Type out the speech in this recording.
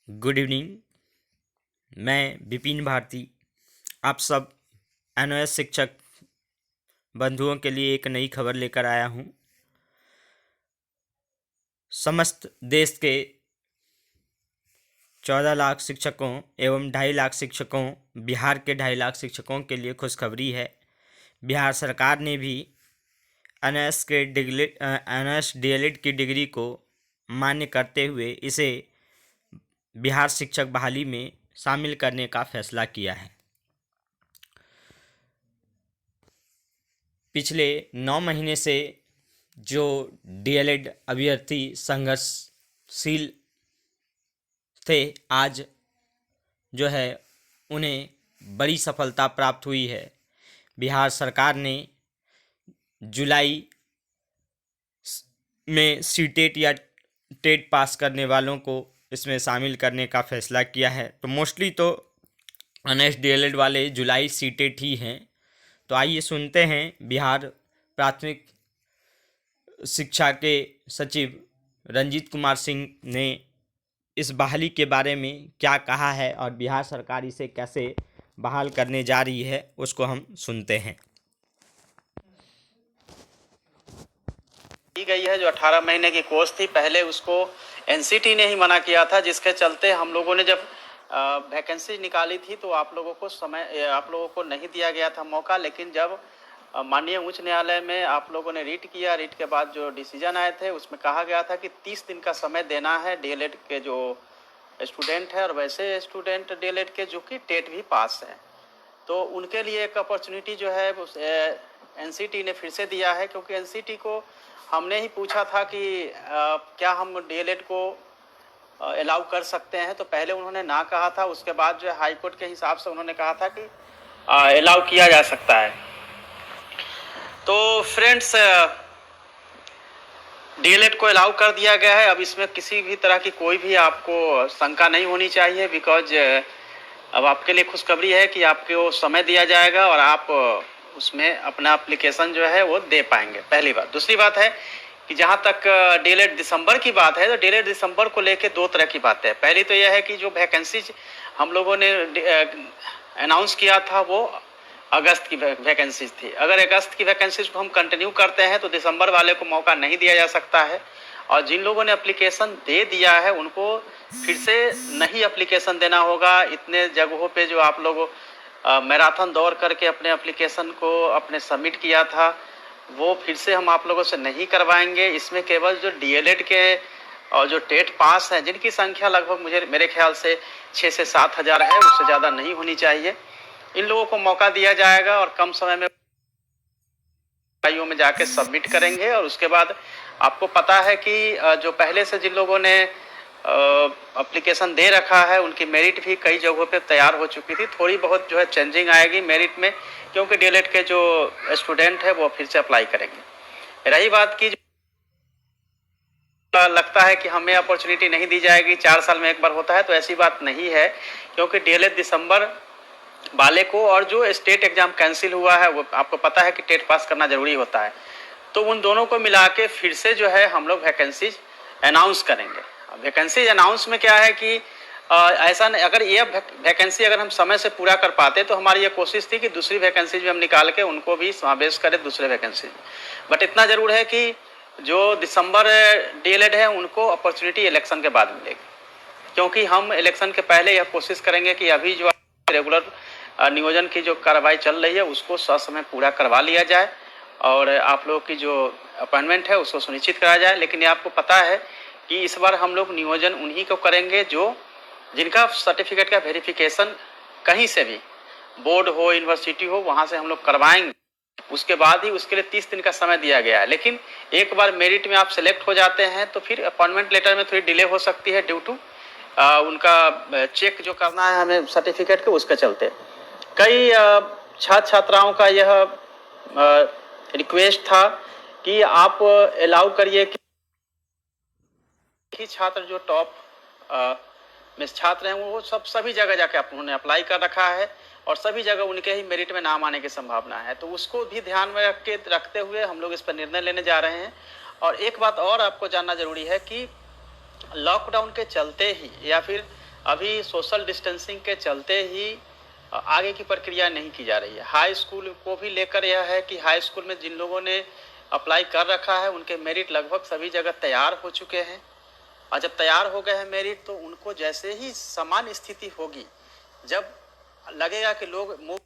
Good evening. मैं विपिन भारती आप सब एनओएस शिक्षक बंधुओं के लिए एक नई खबर लेकर आया हूं। समस्त देश के 14 लाख शिक्षकों एवं 2.5 लाख शिक्षकों, बिहार के 2.5 लाख शिक्षकों के लिए खुशखबरी है। बिहार सरकार ने भी एनओएस डीएलएड की डिग्री को मान्य करते हुए इसे बिहार शिक्षक बहाली में शामिल करने का फैसला किया है। पिछले 9 महीने से जो डीएलएड अभ्यर्थी संघर्षशील थे, आज जो है उन्हें बड़ी सफलता प्राप्त हुई है। बिहार सरकार ने जुलाई में सीटेट या टेट पास करने वालों को इसमें शामिल करने का फैसला किया है। तो मोस्टली तो एनएस डीएलएड वाले जुलाई सीटेट ही हैं। तो आइए सुनते हैं बिहार प्राथमिक शिक्षा के सचिव रंजीत कुमार सिंह ने इस बहाली के बारे में क्या कहा है और बिहार सरकार इसे कैसे बहाल करने जा रही है, उसको हम सुनते हैं। की गई है जो 18 महीने की कोर्स थी, पहले उसको एनसीटी ने ही मना किया था, जिसके चलते हम लोगों ने जब वैकेंसी निकाली थी तो आप लोगों को नहीं दिया गया था मौका। लेकिन जब माननीय उच्च न्यायालय में आप लोगों ने रीट किया, रीट के बाद जो डिसीजन आए थे उसमें कहा गया था कि 30 दिन का समय देना है डीएलएड के जो स्टूडेंट है और वैसे स्टूडेंट डीएलएड के जो कि टेट भी पास है, तो उनके लिए एक अपॉर्चुनिटी जो है एनसीटी ने फिर से दिया है। क्योंकि एनसीटी को हमने ही पूछा था कि क्या हम डीएलएड को अलाउ कर सकते हैं, तो पहले उन्होंने ना कहा था। उसके बाद जो हाई कोर्ट के हिसाब से उन्होंने कहा था कि अलाउ किया जा सकता है। तो फ्रेंड्स, डीएलएड को अलाउ कर दिया गया है। अब इसमें किसी भी तरह की कोई भी आपको शंका नहीं होनी चाहिए, बिकॉज अब आपके लिए खुशखबरी है कि आपको समय दिया जाएगा और आप उसमें अपना एप्लीकेशन जो है वो दे पाएंगे, पहली बात। दूसरी बात है कि जहाँ तक डीएलएड दिसंबर की बात है, तो डीएलएड दिसंबर को लेके दो तरह की बातें हैं। पहली तो यह है कि जो वैकेंसीज हम लोगों ने अनाउंस किया था वो अगस्त की वैकेंसीज थी। अगर अगस्त की वैकेंसीज को हम कंटिन्यू करते हैं तो दिसंबर वाले को मौका नहीं दिया जा सकता है। और जिन लोगों ने एप्लीकेशन दे दिया है उनको फिर से नहीं एप्लीकेशन देना होगा। इतने जगहों पे जो आप लोग मैराथन दौड़ करके अपने एप्लीकेशन को अपने सबमिट किया था, वो फिर से हम आप लोगों से नहीं करवाएंगे। इसमें केवल जो डीएलएड के और जो टेट पास हैं, जिनकी संख्या लगभग मेरे ख्याल से 6 से 7 हज़ार है, उससे ज़्यादा नहीं होनी चाहिए, इन लोगों को मौका दिया जाएगा और कम समय में में जाके सबमिट करेंगे। और उसके बाद आपको पता है कि जो पहले से जिन लोगों ने एप्लीकेशन दे रखा है उनकी मेरिट भी कई जगहों पे तैयार हो चुकी थी। थोड़ी बहुत जो है चेंजिंग आएगी मेरिट में, क्योंकि डीएलएड के जो स्टूडेंट है वो फिर से अप्लाई करेंगे। रही बात की लगता है कि हमें अपॉर्चुनिटी नहीं दी जाएगी, 4 साल में एक बार होता है, तो ऐसी बात नहीं है। क्योंकि डीएलएड दिसंबर वाले को और जो स्टेट एग्जाम कैंसिल हुआ है, वो आपको पता है कि टेट पास करना जरूरी होता है, तो उन दोनों को मिला के फिर से जो है हम लोग वैकेंसीज अनाउंस करेंगे। वैकेंसी अनाउंस में क्या है कि ऐसा नहीं, अगर ये वैकेंसी अगर हम समय से पूरा कर पाते तो हमारी ये कोशिश थी कि दूसरी वैकेंसी भी हम निकाल के उनको भी समावेश करें दूसरे वैकेंसी में। बट इतना जरूर है कि जो दिसंबर डीएलएड है उनको अपॉर्चुनिटी इलेक्शन के बाद मिलेगी, क्योंकि हम इलेक्शन के पहले यह कोशिश करेंगे कि अभी जो रेगुलर नियोजन की जो कार्रवाई चल रही है उसको ससमय पूरा करवा लिया जाए और आप लोगों की जो अपॉइंटमेंट है उसको सुनिश्चित कराया जाए। लेकिन ये आपको पता है कि इस बार हम लोग नियोजन उन्हीं को करेंगे जो जिनका सर्टिफिकेट का वेरिफिकेशन कहीं से भी, बोर्ड हो यूनिवर्सिटी हो, वहाँ से हम लोग करवाएंगे। उसके बाद ही उसके लिए 30 दिन का समय दिया गया है। लेकिन एक बार मेरिट में आप सेलेक्ट हो जाते हैं तो फिर अपॉइंटमेंट लेटर में थोड़ी डिले हो सकती है ड्यू टू उनका चेक जो करना है हमें सर्टिफिकेट के, उसके चलते कई छात्र छात्राओं का यह रिक्वेस्ट था कि आप अलाउ करिए कि छात्र जो टॉप में छात्र हैं वो सभी जगह जाके उन्होंने अप्लाई कर रखा है और सभी जगह उनके ही मेरिट में नाम आने की संभावना है। तो उसको भी ध्यान में रखते हुए हम लोग इस पर निर्णय लेने जा रहे हैं। और एक बात और आपको जानना जरूरी है कि लॉकडाउन के चलते ही या फिर अभी सोशल डिस्टेंसिंग के चलते ही आगे की प्रक्रिया नहीं की जा रही है। हाई स्कूल को भी लेकर यह है कि हाई स्कूल में जिन लोगों ने अप्लाई कर रखा है उनके मेरिट लगभग सभी जगह तैयार हो चुके हैं, और जब तैयार हो गए हैं मेरिट तो उनको जैसे ही समान स्थिति होगी, जब लगेगा कि लोग मुफ्त